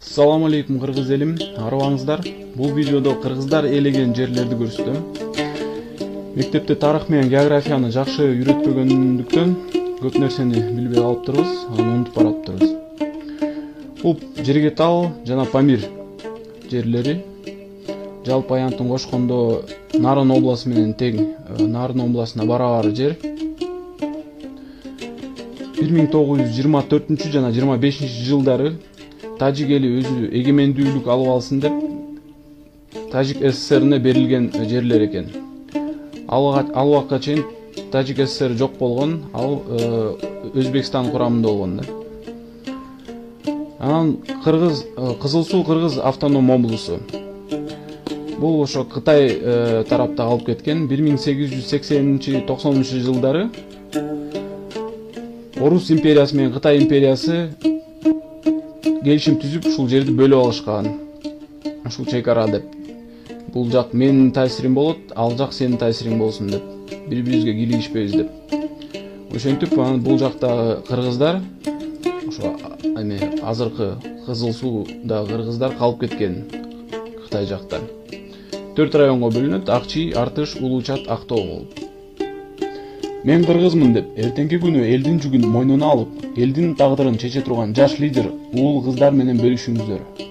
Assalamu алейкум кыргыз элим, арыбаңыздар. Бул видеодо кыргыздар ээлеген жерлерди көрсөтөм. Мектепте тарых менен географияны жакшы үйрөтпөгөндүктөн көп нерсени билбей калыптырбыз, аны унутуп баратырбыз. Бул Жергетал жана Памир жерлери жалпы аянтын кошкондо Нарын областы менен тең, Нарын областына барабар жер. 1924 жана 25 жылдары Тажик эли өзү эгемендүүлүк алып алсын деп Тажик СССРине берилген жерлер экен. Ал убакка чейин Тажик СССР жок болгон, ал Өзбекстан курамында болгон да. Анан Кызыл Суу Кыргыз автоном облусу. Бул ошо Кытай тарапта калып кеткен. 1880-90 жылдары Орус империясы менен Кытай империясы келишим түзүп ушул жерди бөлүп алышкан. Ушул чекара деп. Бул жак менин таасирим болот, ал жак сенин таасириң болсун деп. Бири-бирибизге кийлигишпейбиз деп. Ошентип бул жактагы кыргыздар, ошо азыркы Кызыл Сууда кыргыздар калып кеткен Кытай жакта. 4 районго бөлүнөт: Акчи, Артыш, Улуучат, Актоо болуп. Мен кыргызмын деп эртеңки күнү элдин жүгүн мойнуна алып, элдин тагдырын чече турган жаш лидер уул кыздар менен бөлүшүңүздөр.